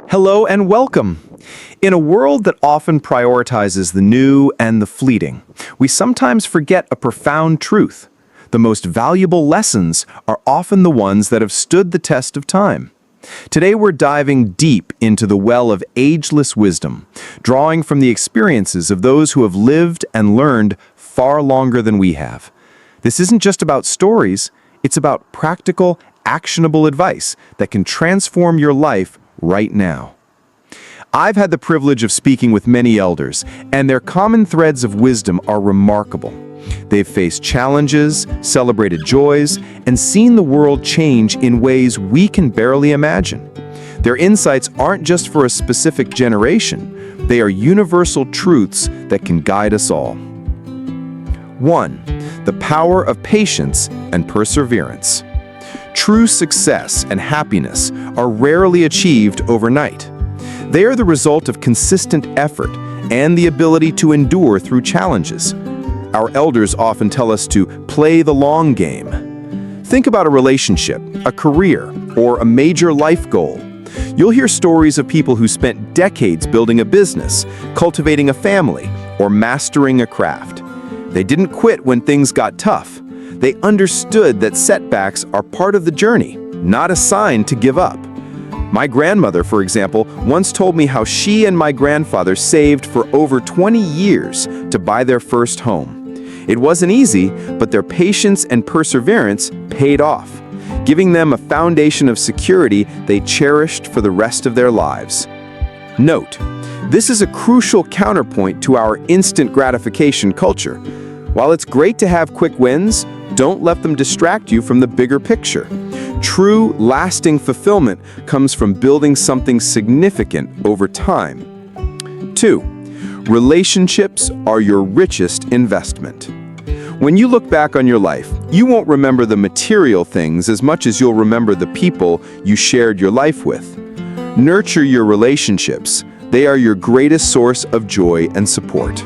Hello and welcome. In a world that often prioritizes the new and the fleeting, we sometimes forget a profound truth. The most valuable lessons are often the ones that have stood the test of time. Today we're diving deep into the well of ageless wisdom, drawing from the experiences of those who have lived and learned far longer than we have. This isn't just about stories, it's about practical, actionable advice that can transform your life right now. I've had the privilege of speaking with many elders, and their common threads of wisdom are remarkable. They've faced challenges, celebrated joys, and seen the world change in ways we can barely imagine. Their insights aren't just for a specific generation, they are universal truths that can guide us all. 1. The power of patience and perseverance. True success and happiness are rarely achieved overnight. They are the result of consistent effort and the ability to endure through challenges. Our elders often tell us to play the long game. Think about a relationship, a career, or a major life goal. You'll hear stories of people who spent decades building a business, cultivating a family, or mastering a craft. They didn't quit when things got tough. They understood that setbacks are part of the journey, not a sign to give up. My grandmother, for example, once told me how she and my grandfather saved for over 20 years to buy their first home. It wasn't easy, but their patience and perseverance paid off, giving them a foundation of security they cherished for the rest of their lives. Note, this is a crucial counterpoint to our instant gratification culture. While it's great to have quick wins, don't let them distract you from the bigger picture. True, lasting fulfillment comes from building something significant over time. 2. Relationships are your richest investment. When you look back on your life, you won't remember the material things as much as you'll remember the people you shared your life with. Nurture your relationships. They are your greatest source of joy and support.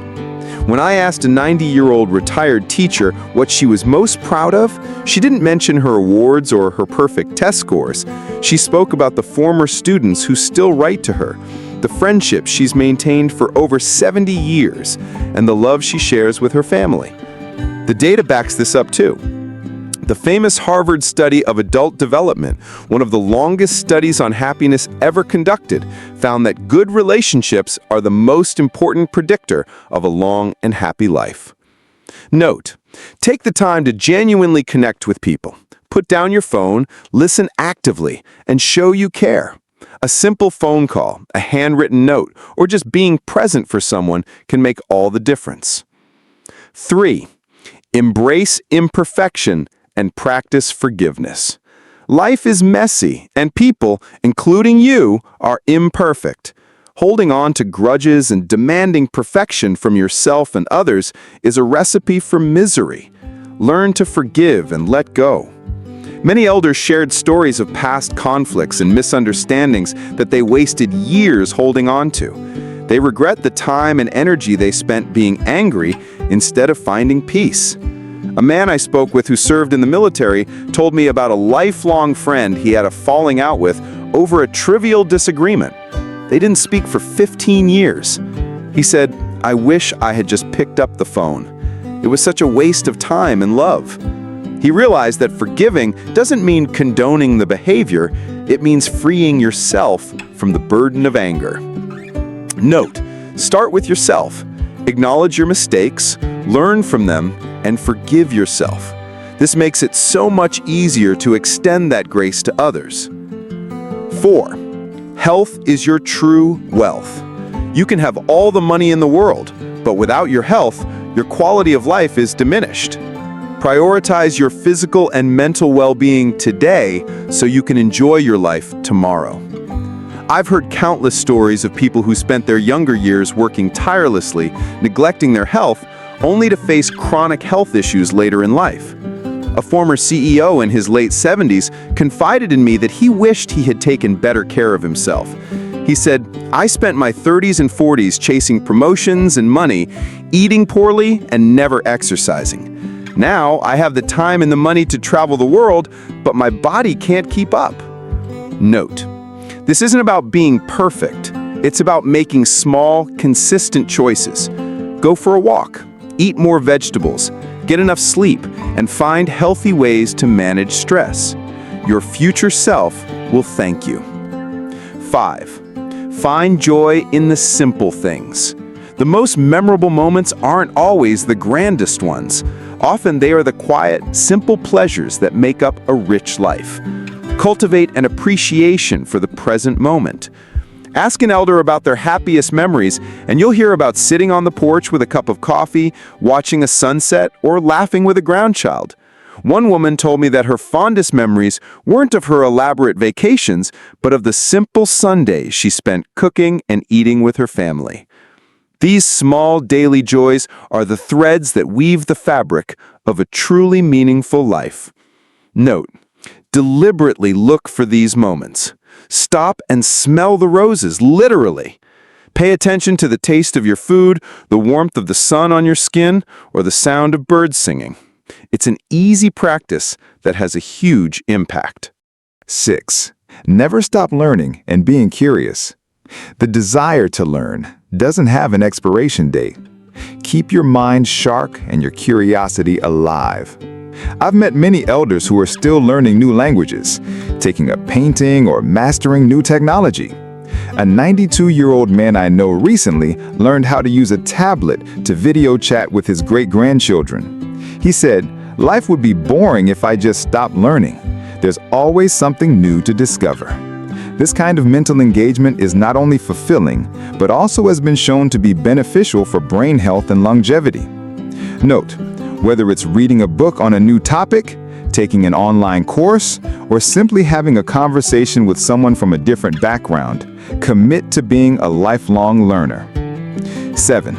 When I asked a 90-year-old retired teacher what she was most proud of, she didn't mention her awards or her perfect test scores. She spoke about the former students who still write to her, the friendships she's maintained for over 70 years, and the love she shares with her family. The data backs this up too. The famous Harvard study of adult development, one of the longest studies on happiness ever conducted, found that good relationships are the most important predictor of a long and happy life. Note, take the time to genuinely connect with people. Put down your phone, listen actively, and show you care. A simple phone call, a handwritten note, or just being present for someone can make all the difference. 3. Embrace imperfection and practice forgiveness. Life is messy, and people, including you, are imperfect. Holding on to grudges and demanding perfection from yourself and others is a recipe for misery. Learn to forgive and let go. Many elders shared stories of past conflicts and misunderstandings that they wasted years holding on to. They regret the time and energy they spent being angry instead of finding peace. A man I spoke with who served in the military told me about a lifelong friend he had a falling out with over a trivial disagreement. They didn't speak for 15 years. He said, "I wish I had just picked up the phone. It was such a waste of time and love." He realized that forgiving doesn't mean condoning the behavior, it means freeing yourself from the burden of anger. Note, start with yourself. Acknowledge your mistakes, learn from them, and forgive yourself. This makes it so much easier to extend that grace to others. 4. Health is your true wealth. You can have all the money in the world, but without your health, your quality of life is diminished. Prioritize your physical and mental well-being today so you can enjoy your life tomorrow. I've heard countless stories of people who spent their younger years working tirelessly, neglecting their health, only to face chronic health issues later in life. A former CEO in his late 70s confided in me that he wished he had taken better care of himself. He said, "I spent my 30s and 40s chasing promotions and money, eating poorly, and never exercising. Now I have the time and the money to travel the world, but my body can't keep up." Note, This isn't about being perfect. It's about making small, consistent choices. Go for a walk, eat more vegetables, get enough sleep, and find healthy ways to manage stress. Your future self will thank you. 5. Find joy in the simple things. The most memorable moments aren't always the grandest ones. Often they are the quiet, simple pleasures that make up a rich life. Cultivate an appreciation for the present moment. Ask an elder about their happiest memories, and you'll hear about sitting on the porch with a cup of coffee, watching a sunset, or laughing with a grandchild. One woman told me that her fondest memories weren't of her elaborate vacations, but of the simple Sundays she spent cooking and eating with her family. These small daily joys are the threads that weave the fabric of a truly meaningful life. Note: deliberately look for these moments. Stop and smell the roses, literally. Pay attention to the taste of your food, the warmth of the sun on your skin, or the sound of birds singing. It's an easy practice that has a huge impact. 6. Never stop learning and being curious. The desire to learn doesn't have an expiration date. Keep your mind sharp and your curiosity alive. I've met many elders who are still learning new languages, taking up painting or mastering new technology. A 92-year-old man I know recently learned how to use a tablet to video chat with his great-grandchildren. He said, "Life would be boring if I just stopped learning. There's always something new to discover." This kind of mental engagement is not only fulfilling, but also has been shown to be beneficial for brain health and longevity. Note: whether it's reading a book on a new topic, taking an online course, or simply having a conversation with someone from a different background, commit to being a lifelong learner. 7.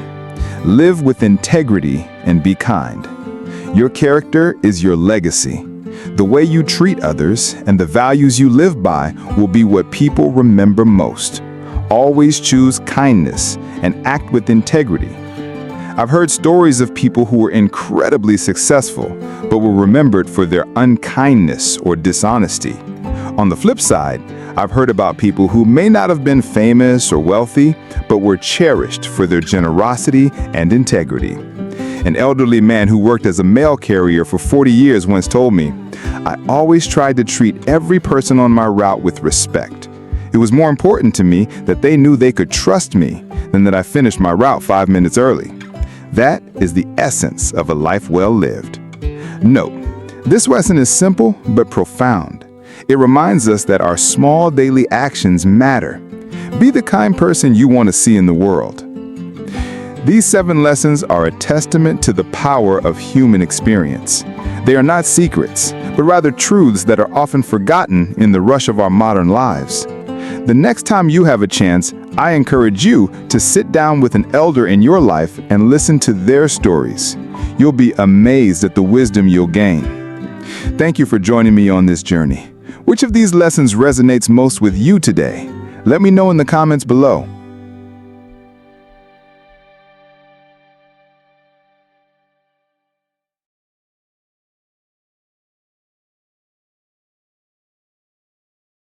Live with integrity and be kind. Your character is your legacy. The way you treat others and the values you live by will be what people remember most. Always choose kindness and act with integrity. I've heard stories of people who were incredibly successful, but were remembered for their unkindness or dishonesty. On the flip side, I've heard about people who may not have been famous or wealthy, but were cherished for their generosity and integrity. An elderly man who worked as a mail carrier for 40 years once told me, "I always tried to treat every person on my route with respect. It was more important to me that they knew they could trust me than that I finished my route 5 minutes early." That is the essence of a life well lived. Note: this lesson is simple but profound. It reminds us that our small daily actions matter. Be the kind person you want to see in the world. These 7 lessons are a testament to the power of human experience. They are not secrets, but rather truths that are often forgotten in the rush of our modern lives. The next time you have a chance, I encourage you to sit down with an elder in your life and listen to their stories. You'll be amazed at the wisdom you'll gain. Thank you for joining me on this journey. Which of these lessons resonates most with you today? Let me know in the comments below.